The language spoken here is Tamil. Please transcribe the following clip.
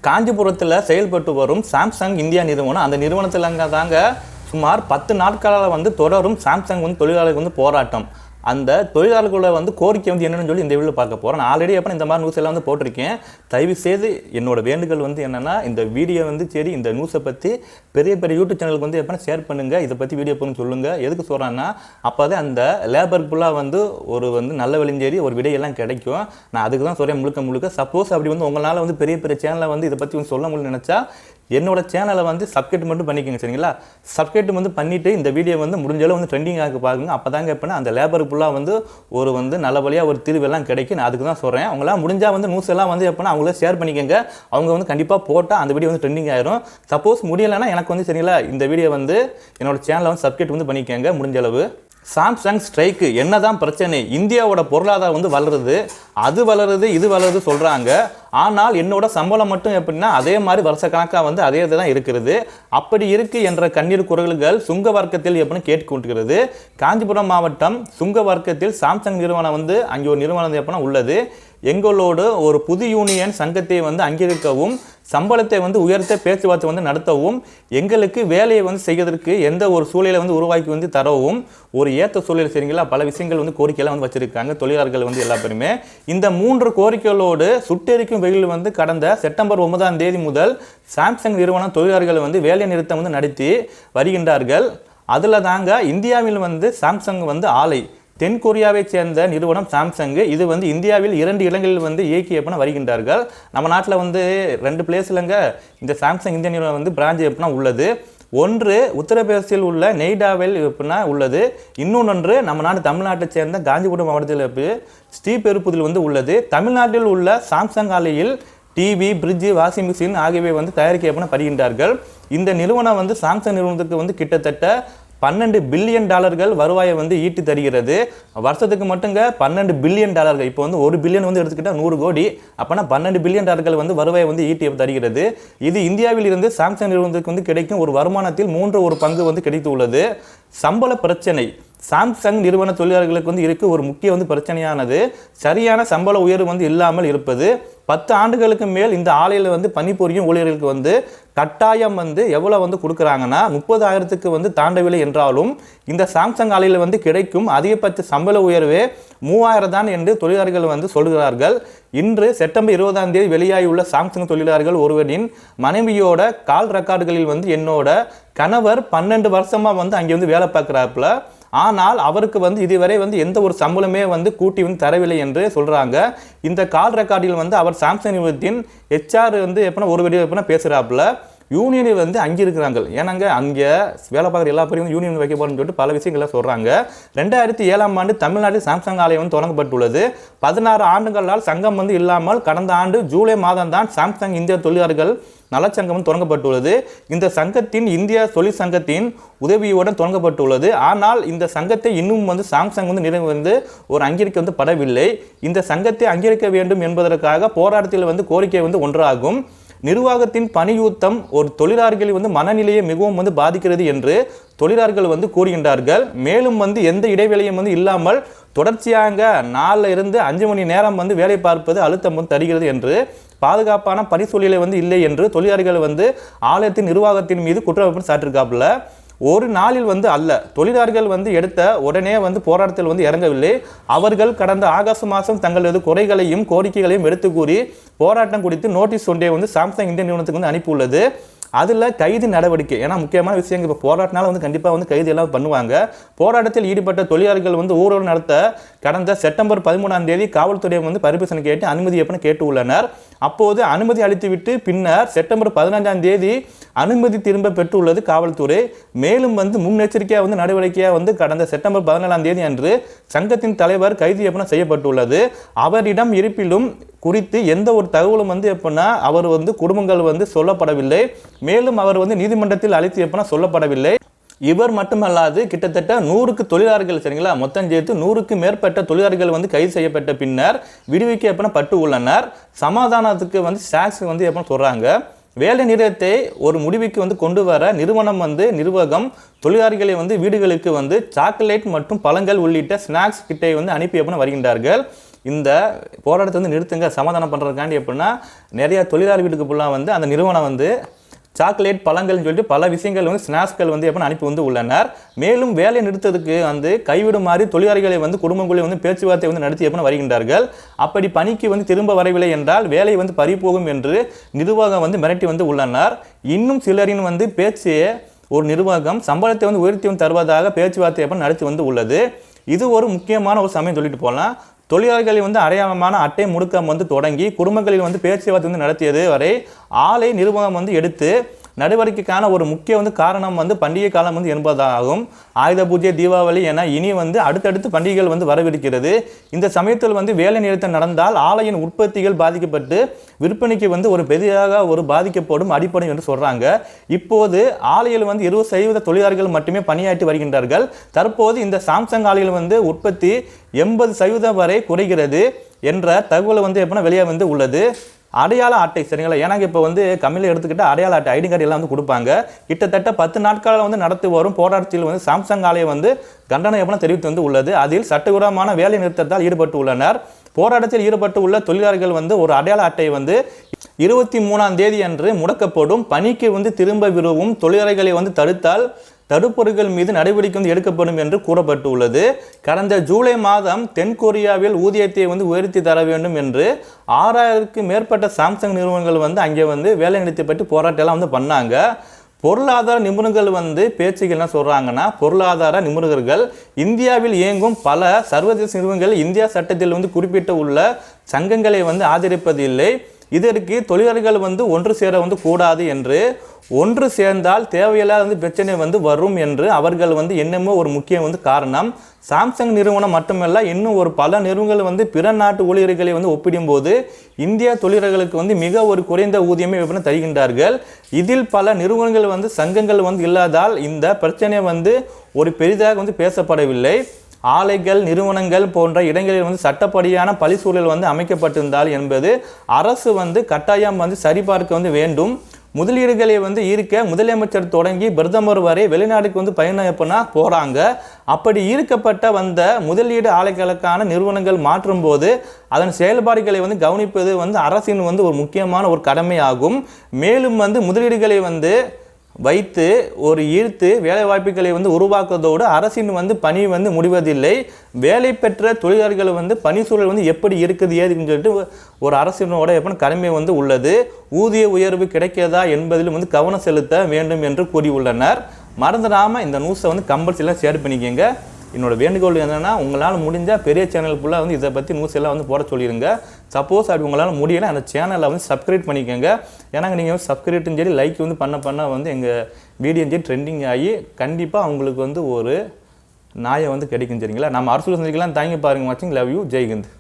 காஞ்சிபுரத்தில் செயல்பட்டு வரும் சாம்சங் இந்தியா நிறுவனம். அந்த நிறுவனத்தில் தாங்க சுமார் 10 நாட்களால் வந்து தொடரும் சாம்சங் வந்து தொழிலாளர்கள் வந்து போராட்டம். அந்த தொழிலாளர்களோட வந்து கோரிக்கை வந்து என்னென்னு சொல்லி இந்த வீடியோவில் பார்க்க போகிறேன். நான் ஆல்ரெடி எப்போ இந்த மாதிரி நியூஸ் எல்லாம் வந்து போட்டிருக்கேன். தயவு செய்து என்னோட வேண்டுகோள் வந்து என்னென்னா, இந்த வீடியோ வந்து சரி இந்த நியூஸை பற்றி பெரிய பெரிய யூடியூப் சேனலுக்கு வந்து எப்போ ஷேர் பண்ணுங்கள், இதை பற்றி வீடியோ பண்ணி சொல்லுங்கள். எதுக்கு சொல்கிறேன்னா, அப்போ தான் அந்த லேபருக்குள்ளாக வந்து ஒரு வந்து நல்ல விளைஞ்சேரி ஒரு விடையெல்லாம் கிடைக்கும். நான் அதுக்கு தான் சொல்கிறேன் முழுக்க. சப்போஸ் அப்படி வந்து உங்களால் வந்து பெரிய பெரிய சேனலை வந்து இதை பற்றி வந்து சொல்ல முடியும்னு நினச்சா என்னோட சேனலை வந்து சப்ஸ்கிரைப் மட்டும் பண்ணிக்கோங்க, சரிங்களா? சப்ஸ்கிரைப் வந்து பண்ணிவிட்டு இந்த வீடியோ வந்து முடிஞ்சாலும் வந்து ட்ரெண்டிங் ஆக பாருங்க. அப்போ தாங்க எப்படின்னா அந்த லேபருக்குள்ளாக வந்து ஒரு வந்து நல்லபடியாக ஒரு தீர்வெல்லாம் கிடைக்கும். நான் அதுக்கு தான் சொல்கிறேன். அவங்களாம் முடிஞ்சால் வந்து நியூஸ் எல்லாம் வந்து எப்படின்னா அவங்கள ஷேர் பண்ணிக்கோங்க. அவங்க வந்து கண்டிப்பாக போட்டால் அந்த வீடியோ வந்து ட்ரெண்டிங் ஆயிரும். சப்போஸ் முடியலைன்னா எனக்கு வந்து சரிங்களா, இந்த வீடியோ வந்து என்னோட சேனலை வந்து சப்ஸ்கிரைப் வந்து பண்ணிக்கோங்க முடிஞ்சளவு. சாம்சங் ஸ்ட்ரைக்கு என்னதான் பிரச்சனை? இந்தியாவோட பொருளாதாரம் வந்து வளருது, அது வளருது, இது வளருது சொல்கிறாங்க. ஆனால் என்னோட சம்பளம் மட்டும் எப்படின்னா அதே மாதிரி வருஷ கணக்காக வந்து அதே தான் இருக்கிறது. அப்படி இருக்கு என்ற கண்ணீர் குரல்கள் சுங்க வர்க்கத்தில் எப்படின்னு கேட்டுக்கொண்டிருக்கிறது. காஞ்சிபுரம் மாவட்டம் சுங்க வர்க்கத்தில் சாம்சங் நிறுவனம் வந்து அங்கே ஒரு நிறுவனம் எப்படின்னா உள்ளது. எங்களோடு ஒரு புது யூனியன் சங்கத்தை வந்து அங்கீகரிக்கவும், சம்பளத்தை வந்து உயர்த்த பேச்சுவார்த்தை வந்து நடத்தவும், எங்களுக்கு வேலையை வந்து செய்வதற்கு எந்த ஒரு சூழலை வந்து உருவாக்கி வந்து தரவும் ஒரு ஏற்ற சூழல், சரிங்களா? பல விஷயங்கள் வந்து கோரிக்கையெல்லாம் வந்து வச்சிருக்காங்க தொழிலாளர்கள் வந்து எல்லா பேருமே. இந்த 3 கோரிக்கைகளோடு சுட்டெரிக்கும் வெயில் வந்து கடந்த செப்டம்பர் 9ஆம் தேதி முதல் சாம்சங் நிறுவனம் தொழிலாளர்கள் வந்து வேலை நிறுத்தம் வந்து நடத்தி வருகின்றார்கள். அதில் தாங்க இந்தியாவில் வந்து சாம்சங் வந்து ஆலை. தென் கொரியாவை சேர்ந்த நிறுவனம் சாம்சங். இது வந்து இந்தியாவில் 2 இடங்களில் வந்து இயக்கி எப்படின்னா வருகின்றார்கள். நம்ம நாட்டில் வந்து 2 பிளேஸ்லங்க இந்த சாம்சங் இந்திய நிறுவனம் வந்து பிரான்ச் எப்படின்னா உள்ளது. ஒன்று உத்தரப்பிரதேசத்தில் உள்ள நெய்டாவில் எப்படின்னா உள்ளது. இன்னொன்று நம்ம நாடு தமிழ்நாட்டை சேர்ந்த காஞ்சிபுரம் மாவட்டத்தில் ஸ்ரீபெரும்புதூரில் வந்து உள்ளது. தமிழ்நாட்டில் உள்ள சாம்சங் ஆலையில் டிவி, ஃப்ரிட்ஜ், வாஷிங் மிஷின் ஆகியவை வந்து தயாரிக்க எப்படின்னா வருகின்றார்கள். இந்த நிறுவனம் வந்து சாம்சங் நிறுவனத்துக்கு வந்து கிட்டத்தட்ட $12 பில்லியன் வருவாயை வந்து ஈட்டி தருகிறது. வருஷத்துக்கு மட்டுங்க $12 பில்லியன். இப்போ வந்து 1 பில்லியன் வந்து எடுத்துக்கிட்டால் 100 கோடி. அப்போனா $12 பில்லியன் வந்து வருவாயை வந்து ஈட்டி தருகிறது. இது இந்தியாவில் இருந்து சாம்சங் நிறுவனத்துக்கு வந்து கிடைக்கும் ஒரு வருமானத்தில் 1/3 பங்கு வந்து கிடைத்து உள்ளது. சம்பள பிரச்சனை சாம்சங் நிறுவன தொழிலாளர்களுக்கு வந்து இருக்க ஒரு முக்கிய வந்து பிரச்சனையானது சரியான சம்பள உயர்வு வந்து இல்லாமல் இருப்பது. 10 ஆண்டுகளுக்கு மேல் இந்த ஆலையில் வந்து பணிபுரியும் ஊழியர்களுக்கு வந்து கட்டாயம் வந்து எவ்வளோ வந்து கொடுக்குறாங்கன்னா 30,000க்கு வந்து தாண்டவில்லை என்றாலும் இந்த சாம்சங் ஆலையில் வந்து கிடைக்கும் அதிகபட்ச சம்பள உயர்வே 3,000 தான் என்று தொழிலாளர்கள் வந்து சொல்கிறார்கள். இன்று செப்டம்பர் 20ஆம் தேதி வெளியாகியுள்ள சாம்சங் தொழிலாளர்கள் ஒருவரின் மனைவியோட கால் ரெக்கார்டுகளில் வந்து என்னோட கணவர் 12 வருஷமாக வந்து அங்கே வந்து வேலை பார்க்குறாப்புல, ஆனால் அவருக்கு வந்து இதுவரை வந்து எந்த ஒரு சம்பளமே வந்து கூட்டி வந்து தரவில்லை என்று சொல்கிறாங்க. இந்த கால் ரெக்கார்டில் வந்து அவர் சாம்சங் நிறுவனத்தின் HR வந்து எப்படின்னா ஒரு வீடியோ எப்படின்னா பேசுகிறாப்புல. யூனியனை வந்து அங்கே இருக்கிறாங்க. ஏன்னாங்க அங்கே வேலை பார்க்குற எல்லா பேரும் யூனியன் வைக்க போகிறோம்னு சொல்லிட்டு பல விஷயங்களை சொல்கிறாங்க. 2007ஆம் ஆண்டு தமிழ்நாட்டில் சாம்சங் ஆலயம் வந்து தொடங்கப்பட்டுள்ளது. 16 ஆண்டுகளால் சங்கம் வந்து இல்லாமல் கடந்த ஆண்டு ஜூலை மாதம் தான் சாம்சங் இந்திய தொழிலாளர்கள் நலச்சங்கம் தொடங்கப்பட்டுள்ளது. இந்த சங்கத்தின் இந்திய தொழிற்சங்கத்தின் உதவியுடன் தொடங்கப்பட்டுள்ளது. ஆனால் இந்த சங்கத்தை இன்னும் வந்து சாம்சங் வந்து நிறுவனம் வந்து ஒரு அங்கீகரிக்க வந்து படவில்லை. இந்த சங்கத்தை அங்கீகரிக்க வேண்டும் என்பதற்காக போராட்டத்தில் வந்து கோரிக்கை வந்து ஒன்றாகும். நிர்வாகத்தின் பணியூத்தம் ஒரு தொழிலாளர்களை வந்து மனநிலையை மிகவும் வந்து பாதிக்கிறது என்று தொழிலாளர்கள் வந்து கூறுகின்றார்கள். மேலும் வந்து எந்த இடைவேளையும் வந்து இல்லாமல் தொடர்ச்சியாக 4 இருந்து 5 மணி நேரம் வந்து வேலை பார்ப்பது அழுத்தம் வந்து தருகிறது என்று, பாதுகாப்பான பணிச்சூழலை வந்து இல்லை என்று தொழிலாளர்கள் வந்து ஆலயத்தின் நிர்வாகத்தின் மீது குற்றம் சாட்டிருக்காப்புல. ஒரு நாளில் வந்து அல்ல, தொழிலாளர்கள் வந்து எடுத்த உடனே வந்து போராட்டத்தில் வந்து இறங்கவில்லை. அவர்கள் கடந்த ஆகஸ்ட் மாதம் தங்களது குறைகளையும் கோரிக்கைகளையும் எடுத்து கூறி போராட்டம் குறித்து நோட்டீஸ் ஒன்றை வந்து சாம்சங் இந்திய நிறுவனத்துக்கு வந்து அனுப்பியுள்ளது. அதில் கைது நடவடிக்கை, ஏன்னா முக்கியமான விஷயங்கள் இப்போ போராட்டினால வந்து கண்டிப்பாக வந்து கைது எல்லாம் பண்ணுவாங்க. போராட்டத்தில் ஈடுபட்ட தொழிலாளர்கள் வந்து ஊர்வலம் நடத்த கடந்த செப்டம்பர் 13ஆம் தேதி காவல்துறை வந்து பரிசீலனை கேட்டு அனுமதி எப்படின்னு கேட்டு உள்ளனர். அப்போது அனுமதி அளித்துவிட்டு பின்னர் செப்டம்பர் 15ஆம் தேதி அனுமதி திரும்ப பெற்றுள்ளது காவல்துறை. மேலும் வந்து முன்னெச்சரிக்கையாக வந்து நடவடிக்கையாக வந்து கடந்த செப்டம்பர் 14ஆம் தேதி அன்று சங்கத்தின் தலைவர் கைது எப்படின்னா செய்யப்பட்டுள்ளது. அவரிடம் இருப்பிலும் குறித்து எந்த ஒரு தகவலும் வந்து எப்படின்னா அவர் வந்து குடும்பங்கள் வந்து சொல்லப்படவில்லை. மேலும் அவர் வந்து நீதிமன்றத்தில் அழைத்து எப்படின்னா சொல்லப்படவில்லை. இவர் மட்டுமல்லாது கிட்டத்தட்ட 100க்கு தொழிலாளர்கள், சரிங்களா, மொத்தம் சேர்த்து 100க்கு மேற்பட்ட தொழிலாளர்கள் வந்து கைது செய்யப்பட்ட பின்னர் விடுவிக்க எப்படின்னா பட்டு உள்ளனர். சமாதானத்துக்கு வந்து ஸ்டாக்ஸ் வந்து எப்படின்னா சொல்கிறாங்க. வேலை நிறுத்தத்தை ஒரு முடிவுக்கு வந்து கொண்டு வர நிர்வாகம் தொழிலாளர்களை வந்து வீடுகளுக்கு வந்து சாக்லேட் மற்றும் பழங்கள் உள்ளிட்ட ஸ்நாக்ஸ் கிட்டை வந்து அனுப்பி வருகின்றார்கள். இந்த போராட்டத்தை வந்து நிறுத்துங்க சமாதானம் பண்ணுறதுக்காண்டி எப்படின்னா நிறைய தொழிலாளர் வீட்டுக்கு ஃபுல்லாக வந்து அந்த நிறுவனம் வந்து சாக்லேட் பழங்கள்னு சொல்லிட்டு பல விஷயங்கள் வந்து ஸ்நாக்ஸ்கள் வந்து எப்போ அனுப்பி வந்து உள்ளனர். மேலும் வேலையை நிறுத்ததுக்கு வந்து கைவிடுமாறு தொழிலாளிகளை வந்து குடும்பங்களை வந்து பேச்சுவார்த்தை வந்து நடத்தி எப்போ வருகின்றார்கள். அப்படி பணிக்கு வந்து திரும்ப வரவில்லை என்றால் வேலை வந்து பறிபோகும் என்று நிர்வாகம் வந்து மிரட்டி வந்து உள்ளனர். இன்னும் சிலரின் வந்து பேச்சு ஒரு நிர்வாகம் சம்பளத்தை வந்து உயர்த்தி வந்து தருவதாக பேச்சுவார்த்தை எப்போ நடத்தி வந்து உள்ளது. இது ஒரு முக்கியமான ஒரு சமயம் சொல்லிட்டு போகலாம். தொழிலாளர்களை வந்து அடையாளமான அட்டை முடுக்கம் வந்து தொடங்கி குடும்பங்களில் வந்து பேச்சுவார்த்தை வந்து நடத்தியது வரை ஆலை நிர்வாகம் வந்து எடுத்து நடவடிக்கைக்கான ஒரு முக்கிய வந்து காரணம் வந்து பண்டிகை காலம் வந்து என்பதாகும். ஆயுத பூஜை, தீபாவளி என இனி வந்து அடுத்தடுத்து பண்டிகைகள் வந்து வரவிருக்கிறது. இந்த சமயத்தில் வந்து வேலை நிறுத்தம் நடந்தால் ஆலையின் உற்பத்திகள் பாதிக்கப்பட்டு விற்பனைக்கு வந்து ஒரு பெரிதாக ஒரு பாதிக்கப்படும் அடிப்படை என்று சொல்றாங்க. இப்போது ஆலையில் வந்து 20% தொழிலாளர்கள் மட்டுமே பணியாற்றி வருகின்றார்கள். தற்போது இந்த சாம்சங் ஆலையில் வந்து உற்பத்தி 80% வரை குறைகிறது என்ற தகவல் வந்து எப்படின்னா வெளியே வந்து உள்ளது. அடையாள அட்டை சரிங்களா, எனக்கு இப்போ வந்து கம்மியில் எடுத்துக்கிட்டு அடையாள அட்டை ஐடி கார்டு எல்லாம் வந்து கொடுப்பாங்க. கிட்டத்தட்ட 10 நாட்களாக வந்து நடத்தி வரும் போராட்டத்தில் வந்து சாம்சங் ஆலையை வந்து கண்டனம் எப்படின்னா தெரிவித்து வந்து உள்ளது. அதில் சட்டவிரோதமான வேலை நிறுத்தத்தால் ஈடுபட்டு உள்ளனர். போராட்டத்தில் ஈடுபட்டு உள்ள தொழிலாளர்கள் வந்து ஒரு அடையாள அட்டை வந்து 23ஆம் தேதி அன்று முடக்கப்படும். பணிக்கு வந்து திரும்ப விரும்பும் தொழிலாளர்களை வந்து தடுத்தால் தடுப்பொருட்கள் மீது நடவடிக்கை வந்து எடுக்கப்படும் என்று கூறப்பட்டு உள்ளது. கடந்த ஜூலை மாதம் தென்கொரியாவில் ஊதியத்தை வந்து உயர்த்தி தர வேண்டும் என்று 6000க்கும் மேற்பட்ட சாம்சங் நிறுவனங்கள் வந்து அங்கே வந்து வேலை நிறுத்தப்பட்டு போராட்டம்லாம் வந்து பண்ணாங்க. பொருளாதார நிபுணர்கள் வந்து பேச்சுகள் என்ன சொல்றாங்கன்னா, பொருளாதார நிபுணர்கள் இந்தியாவில் இயங்கும் பல சர்வதேச நிறுவனங்கள் இந்தியா சட்டத்தில் வந்து குறிப்பிட்ட உள்ள சங்கங்களை வந்து ஆதரிப்பதில்லை. இதற்கு தொழிலாளர்கள் வந்து ஒன்று சேர வந்து கூடாது என்று, ஒன்று சேர்ந்தால் தேவையில்லாத வந்து பிரச்சனை வந்து வரும் என்று அவர்கள் வந்து என்னமோ ஒரு முக்கிய வந்து காரணம். சாம்சங் நிறுவனம் மட்டுமல்ல, இன்னும் ஒரு பல நிறுவனங்கள் வந்து பிற நாட்டு ஊழியர்களை வந்து ஒப்பிடும்போது இந்தியா தொழிலாளர்களுக்கு வந்து மிக ஒரு குறைந்த ஊதியமே தருகின்றார்கள். இதில் பல நிறுவனங்கள் வந்து சங்கங்கள் வந்து இல்லாதால் இந்த பிரச்சனை வந்து ஒரு பெரிதாக வந்து பேசப்படவில்லை. ஆலைகள், நிறுவனங்கள் போன்ற இடங்களில் வந்து சட்டப்படியான பழி சூழல் வந்து அமைக்கப்பட்டிருந்தால் என்பது அரசு வந்து கட்டாயம் வந்து சரிபார்க்க வந்து வேண்டும். முதலீடுகளை வந்து ஈர்க்க முதலமைச்சர் தொடங்கி பிரதமர் வரை வெளிநாட்டுக்கு வந்து பயணம் போறாங்க. அப்படி ஈர்க்கப்பட்ட வந்த முதலீடு ஆலைகளுக்கான நிறுவனங்கள் மாற்றும் போது அதன் செயல்பாடுகளை வந்து கவனிப்பது வந்து அரசின் வந்து ஒரு முக்கியமான ஒரு கடமையாகும். மேலும் வந்து முதலீடுகளை வந்து வைத்து ஒரு ஈர்த்து வேலை வாய்ப்புகளை வந்து உருவாக்குவதோடு அரசின் வந்து பணி வந்து முடிவதில்லை. வேலை பெற்ற தொழிலாளர்கள் வந்து பணி சூழல் வந்து எப்படி இருக்குது ஏதுன்னு சொல்லிட்டு ஒரு அரசினோட எப்படின்னு கடமை வந்து உள்ளது. ஊதிய உயர்வு கிடைக்கிறதா என்பதிலும் வந்து கவனம் செலுத்த வேண்டும் என்று கூறியுள்ளனர். மறந்துடாமல் இந்த நியூஸை வந்து கம்பல்சரியாக ஷேர் பண்ணிக்கோங்க. என்னோட வேண்டுகோள் என்னென்னா, உங்களால் முடிஞ்சால் பெரிய சேனல் ஃபுல்லாக வந்து இதை பற்றி நியூஸ் எல்லாம் வந்து போட சொல்லிடுங்க. சப்போஸ் அப்படி உங்களால் முடியலை அந்த சேனலை வந்து சப்ஸ்கிரைப் பண்ணிக்கோங்க. ஏன்னா நீங்கள் சப்ஸ்கிரைப்டும் சரி லைக் வந்து பண்ண வந்து எங்கள் வீடியோ சரி ட்ரெண்டிங் ஆகி கண்டிப்பாக அவங்களுக்கு வந்து ஒரு நியாயம் வந்து கிடைக்கும் சரிங்களா. நம்ம அரசு சந்திக்கலாம். தேங்க்யூ பாருங்க வாட்சிங். Love you. ஜெய் ஹிந்த்.